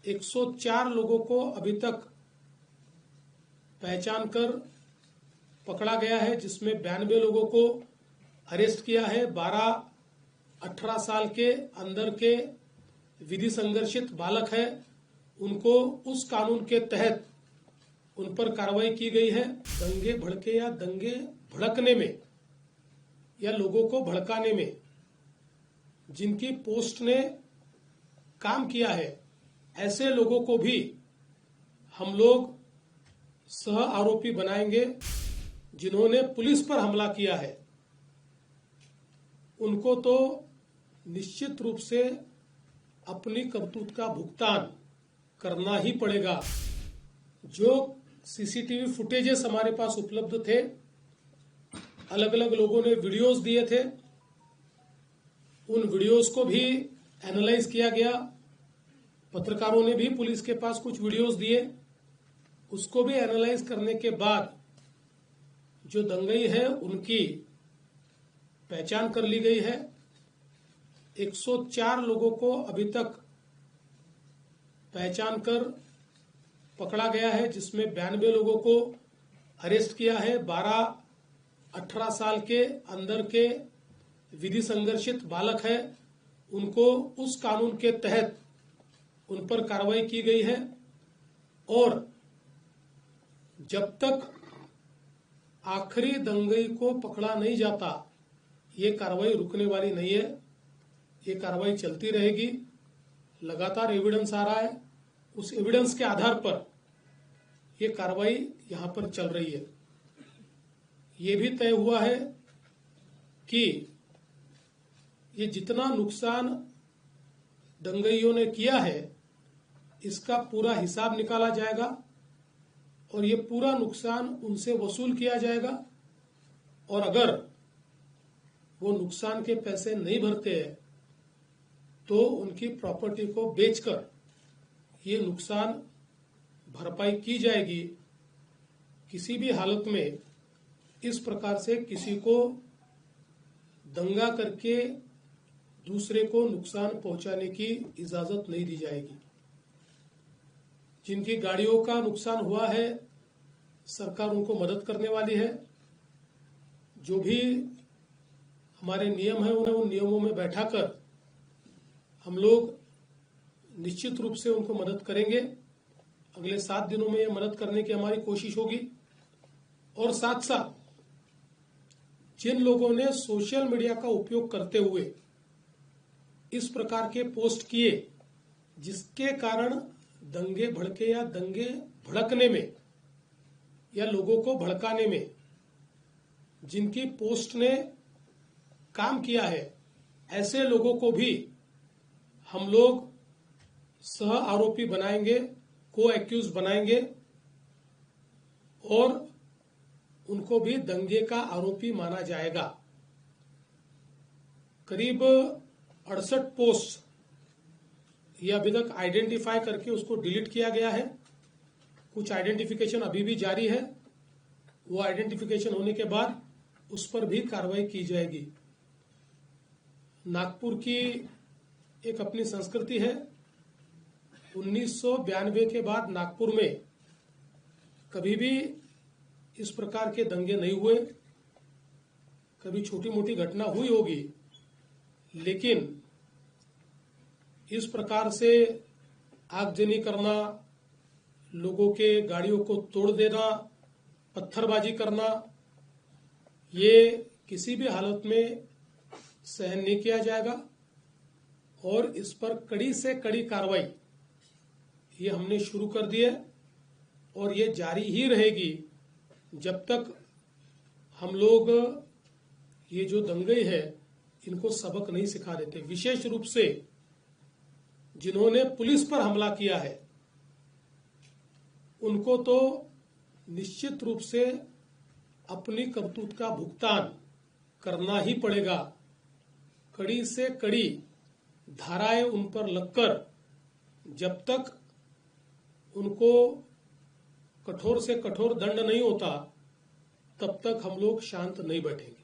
104 लोगों को अभी तक पहचान कर पकड़ा गया है, जिसमें 92 लोगों को अरेस्ट किया है। 12-18 साल के अंदर के विधि संघर्षित बालक है, उनको उस कानून के तहत उन पर कार्रवाई की गई है। दंगे भड़के या दंगे भड़कने में या लोगों को भड़काने में जिनकी पोस्ट ने काम किया है, ऐसे लोगों को भी हम लोग सह आरोपी बनाएंगे। जिन्होंने पुलिस पर हमला किया है उनको तो निश्चित रूप से अपनी करतूत का भुगतान करना ही पड़ेगा। जो सीसीटीवी फुटेजेस हमारे पास उपलब्ध थे, अलग अलग लोगों ने वीडियोस दिए थे, उन वीडियोस को भी एनालाइज किया गया। पत्रकारों ने भी पुलिस के पास कुछ वीडियोस दिए, उसको भी एनालाइज करने के बाद जो दंगई है उनकी पहचान कर ली गई है। 104 लोगों को अभी तक पहचान कर पकड़ा गया है, जिसमें 92 लोगों को अरेस्ट किया है। 12-18 साल के अंदर के विधि संघर्षित बालक है, उनको उस कानून के तहत उन पर कार्रवाई की गई है। और जब तक आखिरी दंगई को पकड़ा नहीं जाता, ये कार्रवाई रुकने वाली नहीं है। ये कार्रवाई चलती रहेगी। लगातार एविडेंस आ रहा है, उस एविडेंस के आधार पर ये कार्रवाई यहां पर चल रही है। ये भी तय हुआ है कि ये जितना नुकसान दंगइयों ने किया है, इसका पूरा हिसाब निकाला जाएगा और ये पूरा नुकसान उनसे वसूल किया जाएगा। और अगर वो नुकसान के पैसे नहीं भरते हैं तो उनकी प्रॉपर्टी को बेचकर ये नुकसान भरपाई की जाएगी। किसी भी हालत में इस प्रकार से किसी को दंगा करके दूसरे को नुकसान पहुंचाने की इजाजत नहीं दी जाएगी। जिनकी गाड़ियों का नुकसान हुआ है, सरकार उनको मदद करने वाली है। जो भी हमारे नियम है उन नियमों में बैठाकर हम लोग निश्चित रूप से उनको मदद करेंगे। अगले 7 दिनों में ये मदद करने की हमारी कोशिश होगी। और साथ साथ जिन लोगों ने सोशल मीडिया का उपयोग करते हुए इस प्रकार के पोस्ट किए, जिसके कारण दंगे भड़के या दंगे भड़कने में या लोगों को भड़काने में जिनकी पोस्ट ने काम किया है, ऐसे लोगों को भी हम लोग सह आरोपी बनाएंगे, को एक्यूज बनाएंगे और उनको भी दंगे का आरोपी माना जाएगा। करीब 68 पोस्ट ये अभी तक आइडेंटिफाई करके उसको डिलीट किया गया है। कुछ आइडेंटिफिकेशन अभी भी जारी है। वो आइडेंटिफिकेशन होने के बाद उस पर भी कार्रवाई की जाएगी। नागपुर की एक अपनी संस्कृति है। 1992 के बाद नागपुर में कभी भी इस प्रकार के दंगे नहीं हुए। कभी छोटी मोटी घटना हुई होगी, लेकिन इस प्रकार से आगजनी करना, लोगों के गाड़ियों को तोड़ देना, पत्थरबाजी करना, ये किसी भी हालत में सहन नहीं किया जाएगा। और इस पर कड़ी से कड़ी कार्रवाई ये हमने शुरू कर दी है और ये जारी ही रहेगी जब तक हम लोग ये जो दंगई है इनको सबक नहीं सिखा देते। विशेष रूप से जिन्होंने पुलिस पर हमला किया है उनको तो निश्चित रूप से अपनी करतूत का भुगतान करना ही पड़ेगा। कड़ी से कड़ी धाराएं उन पर लगकर जब तक उनको कठोर से कठोर दंड नहीं होता, तब तक हम लोग शांत नहीं बैठेंगे।